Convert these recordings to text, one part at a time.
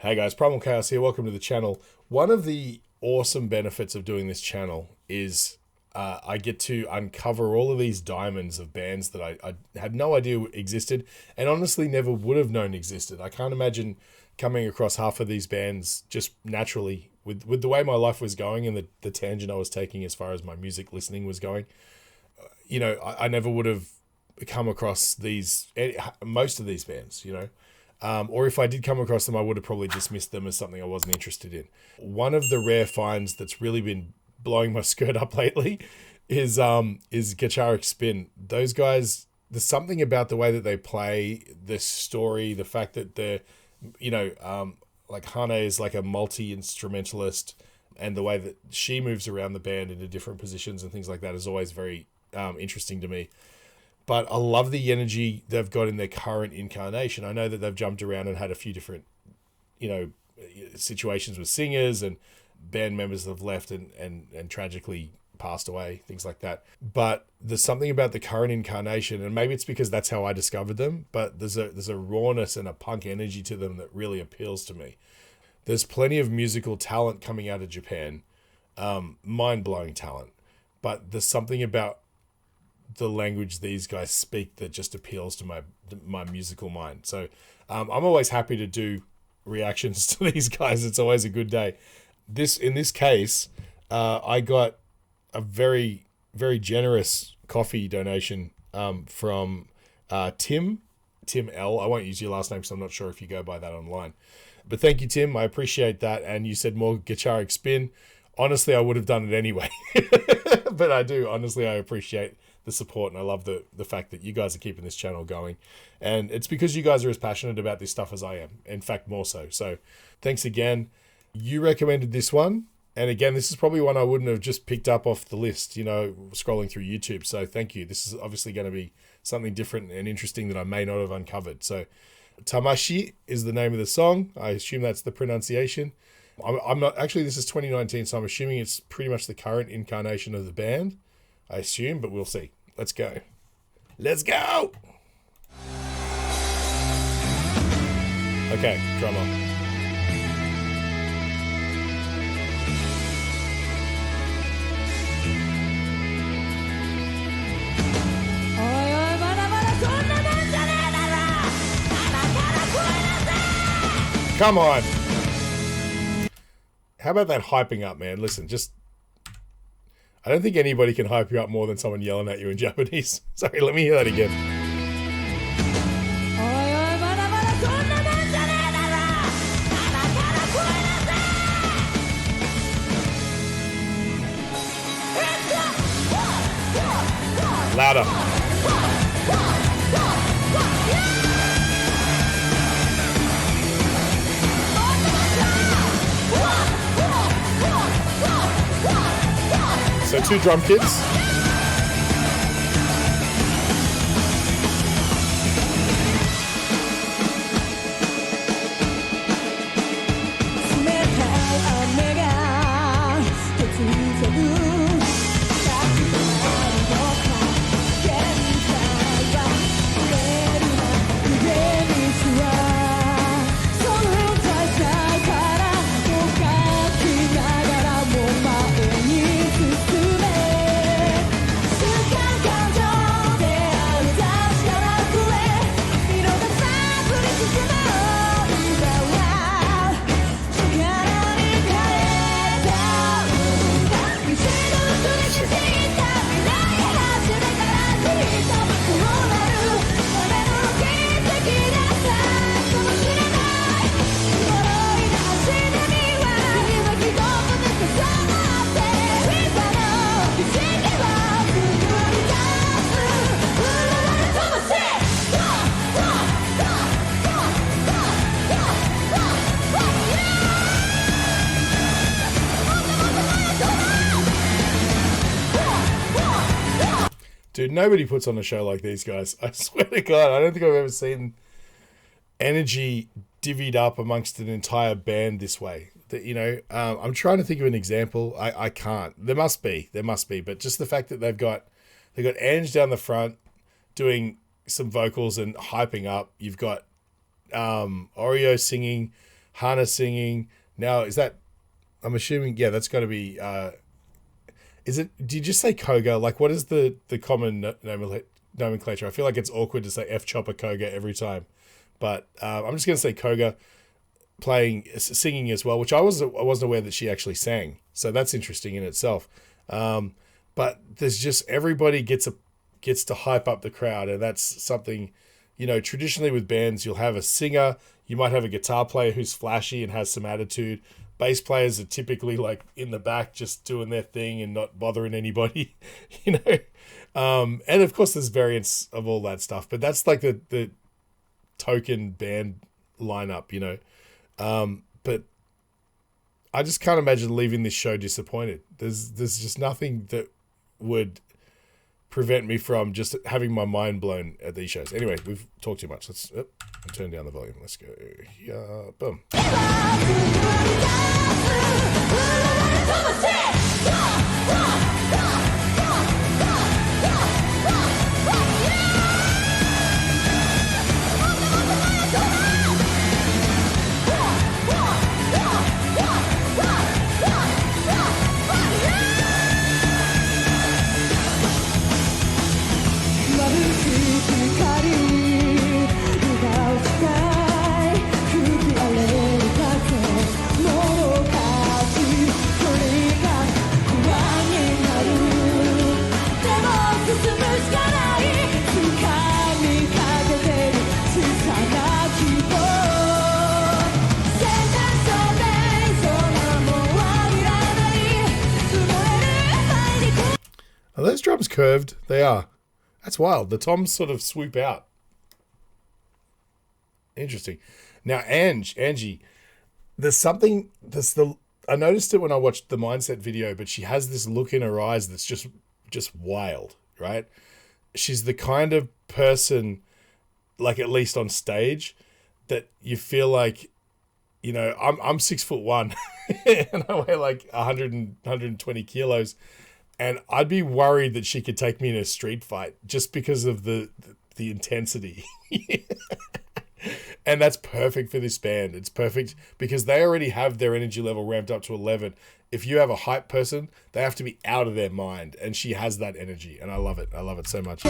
Hey guys, Primal Chaos here. Welcome to the channel. One of the awesome benefits of doing this channel is I get to uncover all of these diamonds of bands that I had no idea existed and honestly never would have known existed. I can't imagine coming across half of these bands just naturally with the way my life was going and the tangent I was taking as far as my music listening was going. You know, I never would have come across most of these bands, you know. Or if I did come across them, I would have probably dismissed them as something I wasn't interested in. One of the rare finds that's really been blowing my skirt up lately is Gacharic Spin. Those guys, there's something about the way that they play, the story, the fact that they're, like Hane is like a multi-instrumentalist, and the way that she moves around the band into different positions and things like that is always very interesting to me. But I love the energy they've got in their current incarnation. I know that they've jumped around and had a few different, situations with singers and band members that have left and tragically passed away, things like that. But there's something about the current incarnation, and maybe it's because that's how I discovered them, but there's a rawness and a punk energy to them that really appeals to me. There's plenty of musical talent coming out of Japan, mind-blowing talent. But there's something about the language these guys speak that just appeals to my musical mind. So I'm always happy to do reactions to these guys. It's always a good day. In this case, I got a very, very generous coffee donation from Tim L. I won't use your last name because I'm not sure if you go by that online. But thank you, Tim. I appreciate that. And you said more Gacharic Spin. Honestly, I would have done it anyway. But I do. Honestly, I appreciate the support, and I love the fact that you guys are keeping this channel going. And it's because you guys are as passionate about this stuff as I am. In fact, more so. So thanks again. You recommended this one. And again, this is probably one I wouldn't have just picked up off the list, scrolling through YouTube. So thank you. This is obviously going to be something different and interesting that I may not have uncovered. So Tamashii is the name of the song. I assume that's the pronunciation. I'm not, actually this is 2019, so I'm assuming it's pretty much the current incarnation of the band. I assume, but we'll see. Let's go. Let's go! Okay, drummer. Come on! How about that hyping up, man? Listen, I don't think anybody can hype you up more than someone yelling at you in Japanese. Sorry, let me hear that again. Louder. So 2 drum kits. Dude, nobody puts on a show like these guys. I swear to God, I don't think I've ever seen energy divvied up amongst an entire band this way. I'm trying to think of an example. I can't. There must be, but just the fact that they've got Ange down the front doing some vocals and hyping up. You've got Oreo singing, Hana singing. Now, is that, I'm assuming, yeah, that's got to be, is it, did you just say Koga? Like, what is the common nomenclature? I feel like it's awkward to say F chopper Koga every time. But I'm just going to say Koga singing as well, which I wasn't aware that she actually sang. So that's interesting in itself. But there's just, everybody gets to hype up the crowd, and that's something, you know, traditionally with bands, you'll have a singer, you might have a guitar player who's flashy and has some attitude. Bass players are typically like in the back just doing their thing and not bothering anybody, you know. And of course there's variants of all that stuff, but that's like the token band lineup, you know. But I just can't imagine leaving this show disappointed. There's just nothing that would prevent me from just having my mind blown at these shows. Anyway, we've talked too much. Let's turn down the volume. Let's go. Yeah, boom. Are those drums curved? They are. That's wild. The toms sort of swoop out. Interesting. Now, Angie, there's something I noticed it when I watched the Mindset video, but she has this look in her eyes that's just wild, right? She's the kind of person, like at least on stage, that you feel like, you know, I'm 6'1" and I weigh like 120 kilos. And I'd be worried that she could take me in a street fight just because of the intensity. And that's perfect for this band. It's perfect because they already have their energy level ramped up to 11. If you have a hype person, they have to be out of their mind. And she has that energy. And I love it. I love it so much.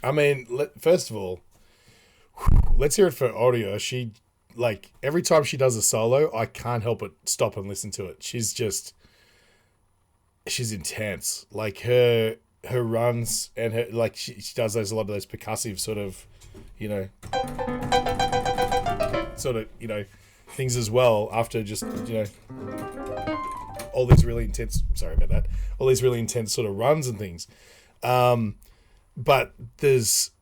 I mean, first of all, let's hear it for audio. She, like, every time she does a solo, I can't help but stop and listen to it. She's intense. Like, her runs and her, like, she does a lot of those percussive sort of, you know, things as well after just, you know, all these really intense, all these really intense sort of runs and things. But there's,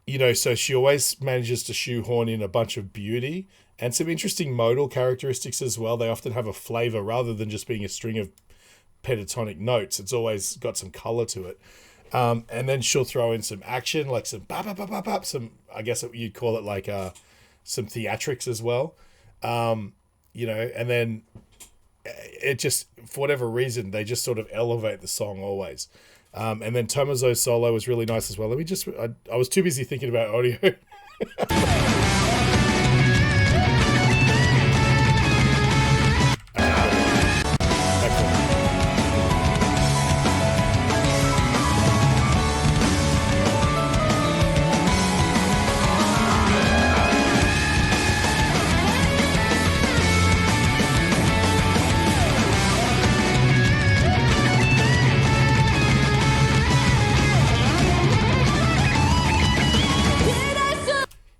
you know, so she always manages to shoehorn in a bunch of beauty and some interesting modal characteristics as well. They often have a flavor rather than just being a string of pentatonic notes. It's always got some color to it. And then she'll throw in some action, like some some, I guess you'd call it like some theatrics as well. You know, and then it just, for whatever reason, they just sort of elevate the song always. And then Tomozo's solo was really nice as well. Let me just, I was too busy thinking about audio.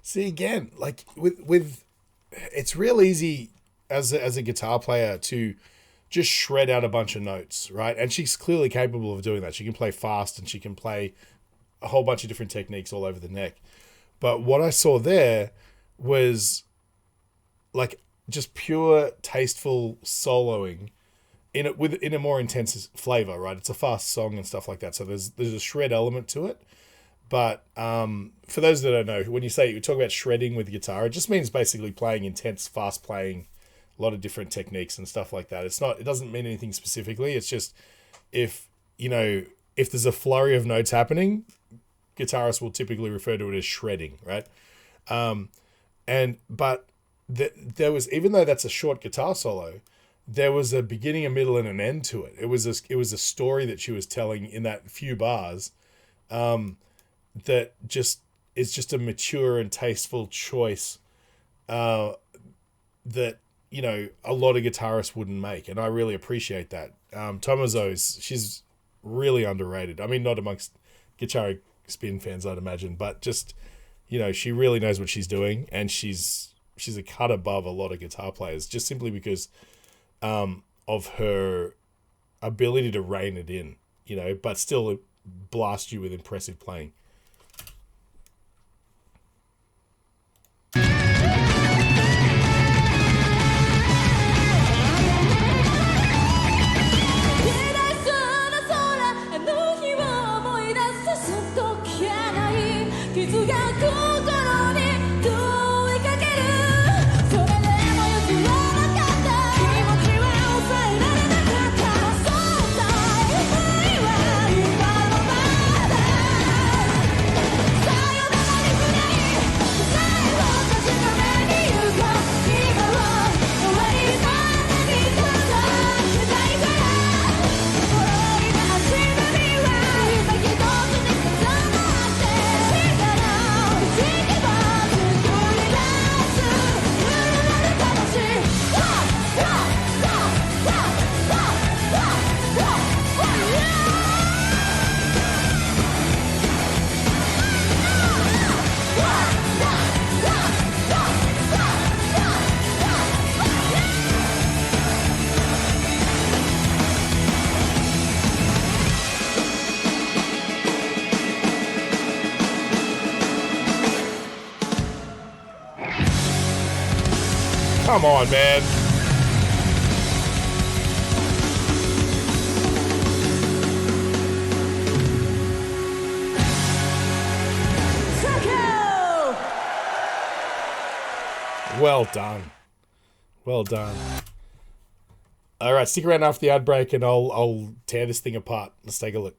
See, again, like with it's real easy as a guitar player to just shred out a bunch of notes, right? And she's clearly capable of doing that. She can play fast and she can play a whole bunch of different techniques all over the neck. But what I saw there was like just pure tasteful soloing in a more intense flavor, right? It's a fast song and stuff like that. So there's a shred element to it. But for those that don't know, when you talk about shredding with guitar, it just means basically playing intense, fast playing, a lot of different techniques and stuff like that. It doesn't mean anything specifically. It's just if there's a flurry of notes happening, guitarists will typically refer to it as shredding, right? There was, even though that's a short guitar solo, there was a beginning, a middle, and an end to it. It was a story that she was telling in that few bars. That just is just a mature and tasteful choice that a lot of guitarists wouldn't make, and I really appreciate that. She's really underrated. I mean, not amongst Gacharic Spin fans, I'd imagine, but just she really knows what she's doing, and she's a cut above a lot of guitar players just simply because of her ability to rein it in, but still blast you with impressive playing. Come on, man. Well done. Well done. All right, stick around after the ad break and I'll tear this thing apart. Let's take a look.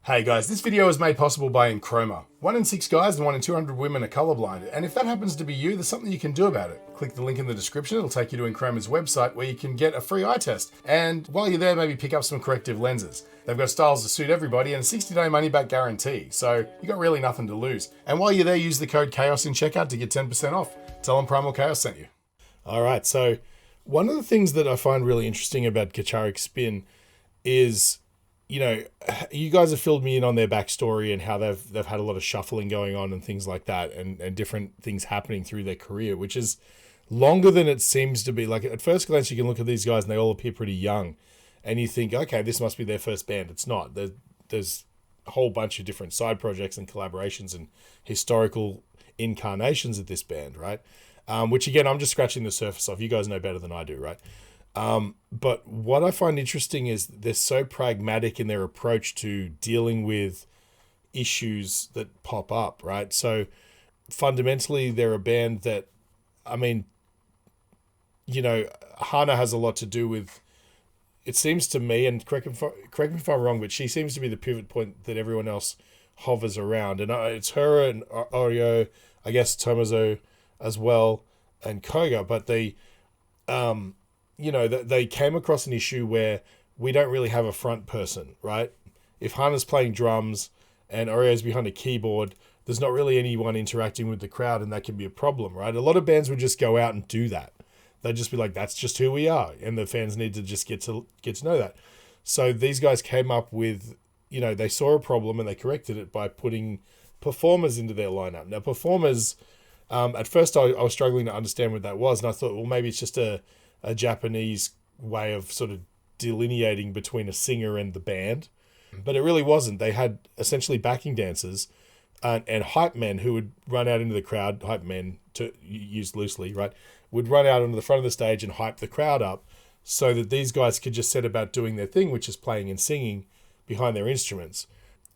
Hey guys, this video is made possible by Enchroma. 1 in 6 guys and 1 in 200 women are colorblind, and if that happens to be you, there's something you can do about it. Click the link in the description, it'll take you to Enchroma's website where you can get a free eye test. And while you're there, maybe pick up some corrective lenses. They've got styles to suit everybody and a 60-day money-back guarantee, so you got really nothing to lose. And while you're there, use the code CHAOS in checkout to get 10% off. Tell them Primal Chaos sent you. All right, so one of the things that I find really interesting about Gacharic Spin is, you guys have filled me in on their backstory and how they've had a lot of shuffling going on and things like that, and different things happening through their career, which is longer than it seems to be. Like at first glance, you can look at these guys and they all appear pretty young, and you think, okay, this must be their first band. It's not. There's a whole bunch of different side projects and collaborations and historical incarnations of this band, right? Which again, I'm just scratching the surface of. You guys know better than I do, right? But what I find interesting is they're so pragmatic in their approach to dealing with issues that pop up, right? So fundamentally, they're a band that, I mean, Hana has a lot to do with, it seems to me, and correct me if I'm wrong, but she seems to be the pivot point that everyone else hovers around. And it's her and Oreo, I guess Tomozo as well, and Koga. But they they came across an issue where we don't really have a front person, right? If Hana's playing drums and Oreo's behind a keyboard, there's not really anyone interacting with the crowd, and that can be a problem, right? A lot of bands would just go out and do that. They'd just be like, that's just who we are, and the fans need to just get to know that. So these guys came up with, they saw a problem and they corrected it by putting performers into their lineup. Now, performers, at first I was struggling to understand what that was, and I thought, well, maybe it's just a Japanese way of sort of delineating between a singer and the band. But it really wasn't. They had essentially backing dancers and hype men who would run out into the crowd, hype men, to use loosely, right, would run out onto the front of the stage and hype the crowd up so that these guys could just set about doing their thing, which is playing and singing behind their instruments.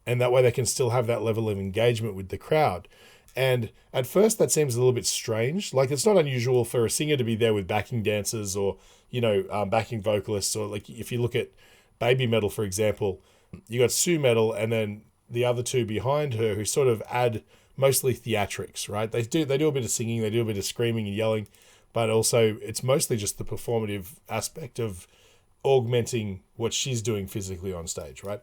And that way they can still have that level of engagement with the crowd. And at first that seems a little bit strange. Like, it's not unusual for a singer to be there with backing dancers or, backing vocalists. Or like if you look at baby metal, for example, you got Sue Metal and then the other two behind her who sort of add mostly theatrics, right? They do a bit of singing, they do a bit of screaming and yelling, but also it's mostly just the performative aspect of augmenting what she's doing physically on stage, right?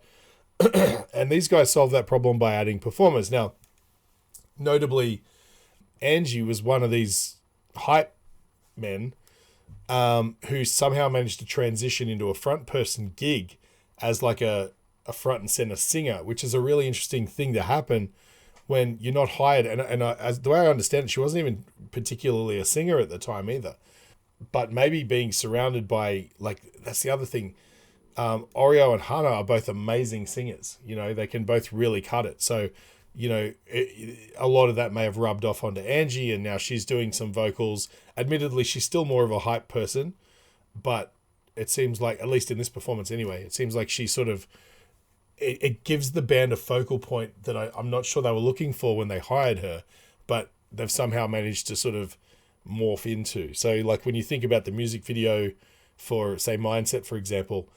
And these guys solve that problem by adding performers. Now, notably, Angie was one of these hype men who somehow managed to transition into a front person gig as like a front and center singer, which is a really interesting thing to happen when you're not hired. And as the way I understand it, she wasn't even particularly a singer at the time either. But maybe being surrounded by, like, that's the other thing. Oreo and Hana are both amazing singers. They can both really cut it. So, a lot of that may have rubbed off onto Angie, and now she's doing some vocals. Admittedly, she's still more of a hype person, but it seems like, at least in this performance anyway, it seems like she sort of, it gives the band a focal point that I'm not sure they were looking for when they hired her, but they've somehow managed to sort of morph into. So like when you think about the music video for, say, Mindset, for example,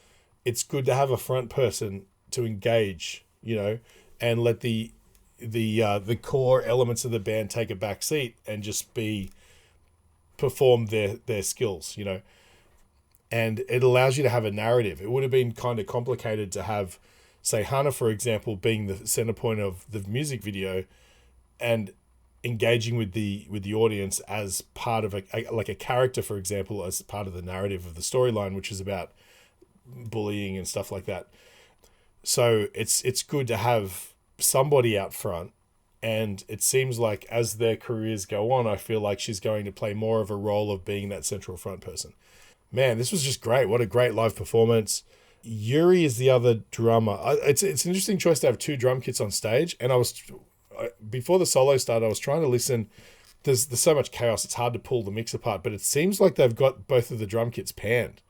it's good to have a front person to engage, and let the core elements of the band take a back seat and just perform their skills, and it allows you to have a narrative. It would have been kind of complicated to have, say, Hana, for example, being the center point of the music video and engaging with the audience as part of a character, for example, as part of the narrative of the storyline, which is about bullying and stuff like that. So it's good to have somebody out front, and it seems like as their careers go on, I feel like she's going to play more of a role of being that central front person. Man, this was just great. What a great live performance. Yuri is the other drummer. It's an interesting choice to have two drum kits on stage. And before the solo started, I was trying to listen. There's so much chaos, it's hard to pull the mix apart. But it seems like they've got both of the drum kits panned.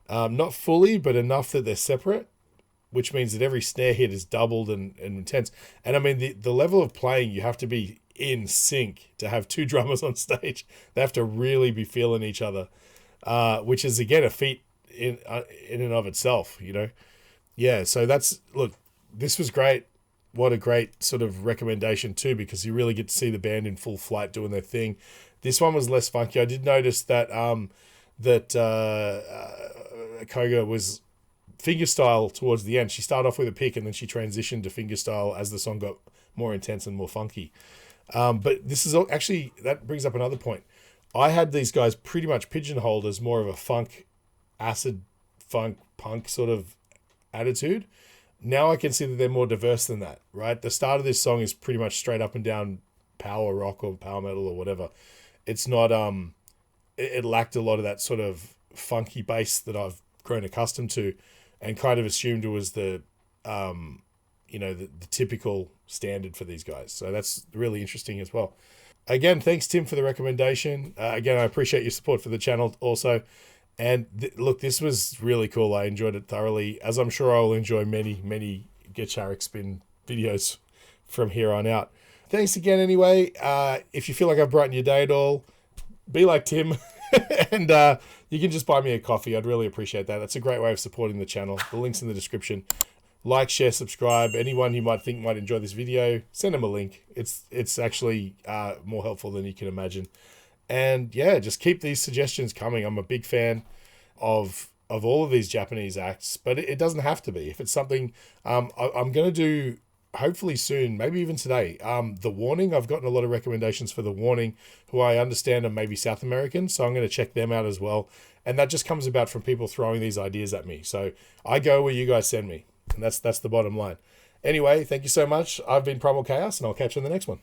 Not fully, but enough that they're separate, which means that every snare hit is doubled and intense. And I mean, the level of playing, you have to be in sync to have two drummers on stage. They have to really be feeling each other, which is, again, a feat in and of itself, Yeah, so look, this was great. What a great sort of recommendation too, because you really get to see the band in full flight doing their thing. This one was less funky. I did notice that Koga was fingerstyle towards the end. She started off with a pick and then she transitioned to fingerstyle as the song got more intense and more funky. But this is actually, that brings up another point. I had these guys pretty much pigeonholed as more of a funk, acid, funk, punk sort of attitude. Now I can see that they're more diverse than that, right? The start of this song is pretty much straight up and down power rock or power metal or whatever. It's not, it lacked a lot of that sort of funky bass that I've grown accustomed to, and kind of assumed it was the typical standard for these guys. So that's really interesting as well. Again, thanks, Tim, for the recommendation. Again, I appreciate your support for the channel also. And look, this was really cool. I enjoyed it thoroughly, as I'm sure I will enjoy many, many Gacharic Spin videos from here on out. Thanks again anyway. If you feel like I've brightened your day at all, be like Tim. And you can just buy me a coffee. I'd really appreciate that. That's a great way of supporting the channel. The link's in the description. Like, share, subscribe. Anyone you might think might enjoy this video, send them a link. It's actually more helpful than you can imagine. And yeah, just keep these suggestions coming. I'm a big fan of all of these Japanese acts, but it doesn't have to be. If it's something I'm going to do hopefully soon, maybe even today, The Warning. I've gotten a lot of recommendations for The Warning, who I understand are maybe South American, so I'm going to check them out as well. And that just comes about from people throwing these ideas at me. So I go where you guys send me, and that's the bottom line. Anyway, thank you so much. I've been Primal Chaos, and I'll catch you in the next one.